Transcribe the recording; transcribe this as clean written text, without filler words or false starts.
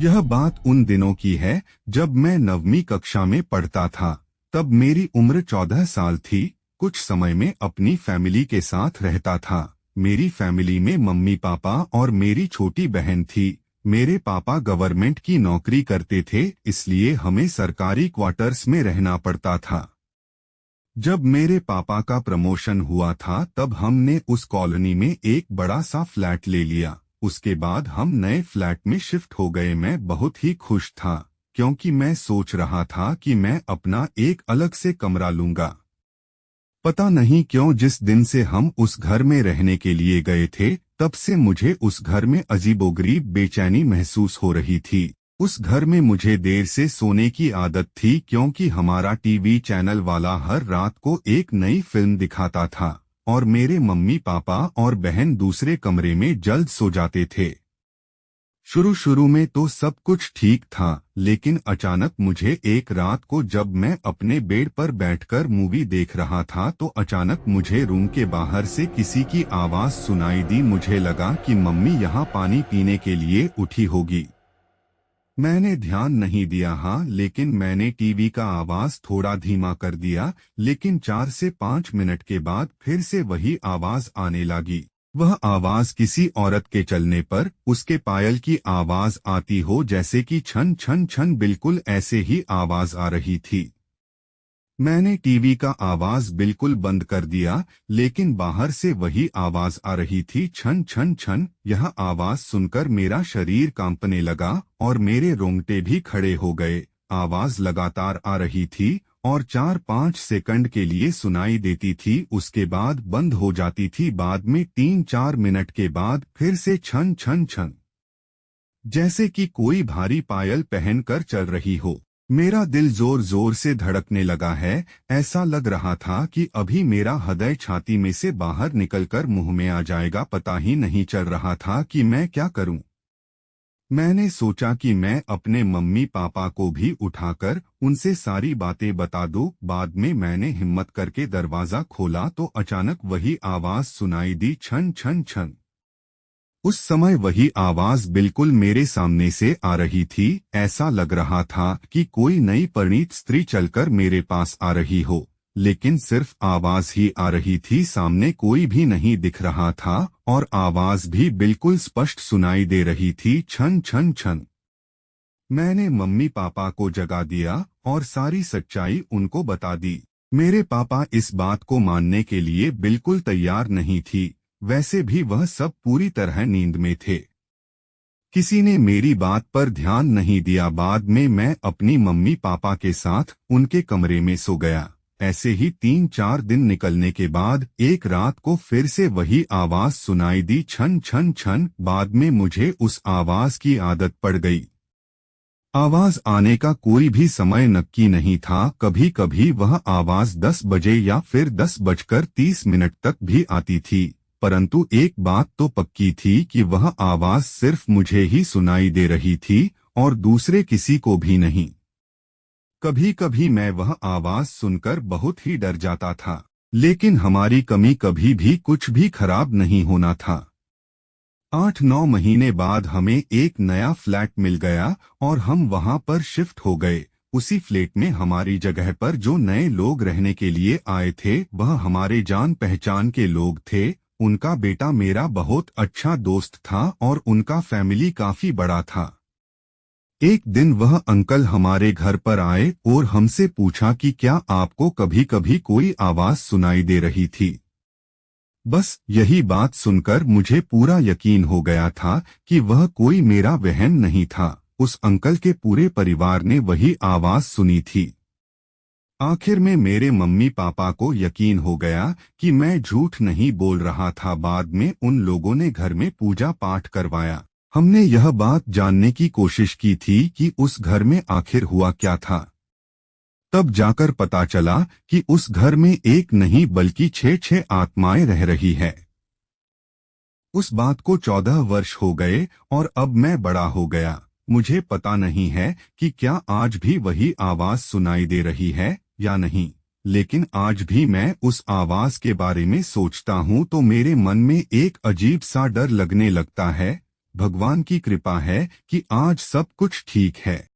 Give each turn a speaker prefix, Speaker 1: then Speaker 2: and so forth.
Speaker 1: यह बात उन दिनों की है जब मैं 9वीं कक्षा में पढ़ता था। तब मेरी उम्र 14 साल थी। कुछ समय में अपनी फैमिली के साथ रहता था। मेरी फैमिली में मम्मी पापा और मेरी छोटी बहन थी। मेरे पापा गवर्नमेंट की नौकरी करते थे, इसलिए हमें सरकारी क्वार्टर्स में रहना पड़ता था। जब मेरे पापा का प्रमोशन हुआ था तब हमने उस कॉलोनी में एक बड़ा सा फ्लैट ले लिया। उसके बाद हम नए फ्लैट में शिफ्ट हो गए। मैं बहुत ही खुश था क्योंकि मैं सोच रहा था कि मैं अपना एक अलग से कमरा लूंगा। पता नहीं क्यों जिस दिन से हम उस घर में रहने के लिए गए थे तब से मुझे उस घर में अजीबोगरीब बेचैनी महसूस हो रही थी। उस घर में मुझे देर से सोने की आदत थी क्योंकि हमारा टीवी चैनल वाला हर रात को एक नई फिल्म दिखाता था और मेरे मम्मी पापा और बहन दूसरे कमरे में जल्द सो जाते थे। शुरू में तो सब कुछ ठीक था, लेकिन अचानक मुझे एक रात को जब मैं अपने बेड पर बैठकर मूवी देख रहा था तो अचानक मुझे रूम के बाहर से किसी की आवाज सुनाई दी। मुझे लगा कि मम्मी यहाँ पानी पीने के लिए उठी होगी। मैंने ध्यान नहीं दिया, लेकिन मैंने टीवी का आवाज थोड़ा धीमा कर दिया। लेकिन 4 से 5 मिनट के बाद फिर से वही आवाज आने लगी। वह आवाज किसी औरत के चलने पर उसके पायल की आवाज आती हो, जैसे कि छन छन छन। बिल्कुल ऐसे ही आवाज आ रही थी। मैंने टीवी का आवाज बिल्कुल बंद कर दिया, लेकिन बाहर से वही आवाज आ रही थी, छन छन छन। यह आवाज सुनकर मेरा शरीर कांपने लगा और मेरे रोंगटे भी खड़े हो गए। आवाज लगातार आ रही थी और 4-5 सेकंड के लिए सुनाई देती थी, उसके बाद बंद हो जाती थी। बाद में 3-4 मिनट के बाद फिर से छन छन छन, जैसे कि कोई भारी पायल पहनकर चल रही हो। मेरा दिल जोर जोर से धड़कने लगा है। ऐसा लग रहा था कि अभी मेरा हृदय छाती में से बाहर निकलकर मुंह में आ जाएगा। पता ही नहीं चल रहा था कि मैं क्या करूं। मैंने सोचा कि मैं अपने मम्मी पापा को भी उठाकर उनसे सारी बातें बता दूं। बाद में मैंने हिम्मत करके दरवाजा खोला तो अचानक वही आवाज सुनाई दी, छन छन छन। उस समय वही आवाज बिल्कुल मेरे सामने से आ रही थी। ऐसा लग रहा था कि कोई नई परिणीत स्त्री चलकर मेरे पास आ रही हो, लेकिन सिर्फ आवाज ही आ रही थी। सामने कोई भी नहीं दिख रहा था और आवाज भी बिल्कुल स्पष्ट सुनाई दे रही थी, छन छन छन। मैंने मम्मी पापा को जगा दिया और सारी सच्चाई उनको बता दी। मेरे पापा इस बात को मानने के लिए बिल्कुल तैयार नहीं थी। वैसे भी वह सब पूरी तरह नींद में थे। किसी ने मेरी बात पर ध्यान नहीं दिया। बाद में मैं अपनी मम्मी पापा के साथ उनके कमरे में सो गया। ऐसे ही 3-4 दिन निकलने के बाद एक रात को फिर से वही आवाज सुनाई दी, छन छन छन। बाद में मुझे उस आवाज की आदत पड़ गई। आवाज आने का कोई भी समय नक्की नहीं था। कभी कभी वह आवाज 10 बजे या फिर 10:30 तक भी आती थी, परंतु एक बात तो पक्की थी कि वह आवाज सिर्फ मुझे ही सुनाई दे रही थी और दूसरे किसी को भी नहीं। कभी कभी मैं वह आवाज सुनकर बहुत ही डर जाता था, लेकिन हमारी कमी कभी भी कुछ भी खराब नहीं होना था। 8-9 महीने बाद हमें एक नया फ्लैट मिल गया और हम वहां पर शिफ्ट हो गए। उसी फ्लैट में हमारी जगह पर जो नए लोग रहने के लिए आए थे वह हमारे जान पहचान के लोग थे। उनका बेटा मेरा बहुत अच्छा दोस्त था और उनका फैमिली काफी बड़ा था। एक दिन वह अंकल हमारे घर पर आए और हमसे पूछा कि क्या आपको कभी कभी कोई आवाज सुनाई दे रही थी। बस यही बात सुनकर मुझे पूरा यकीन हो गया था कि वह कोई मेरा वहम नहीं था। उस अंकल के पूरे परिवार ने वही आवाज सुनी थी। आखिर में मेरे मम्मी पापा को यकीन हो गया कि मैं झूठ नहीं बोल रहा था। बाद में उन लोगों ने घर में पूजा पाठ करवाया। हमने यह बात जानने की कोशिश की थी कि उस घर में आखिर हुआ क्या था। तब जाकर पता चला कि उस घर में एक नहीं बल्कि 6 आत्माएं रह रही है। उस बात को 14 वर्ष हो गए और अब मैं बड़ा हो गया। मुझे पता नहीं है कि क्या आज भी वही आवाज सुनाई दे रही है या नहीं, लेकिन आज भी मैं उस आवाज के बारे में सोचता हूँ तो मेरे मन में एक अजीब सा डर लगने लगता है। भगवान की कृपा है कि आज सब कुछ ठीक है।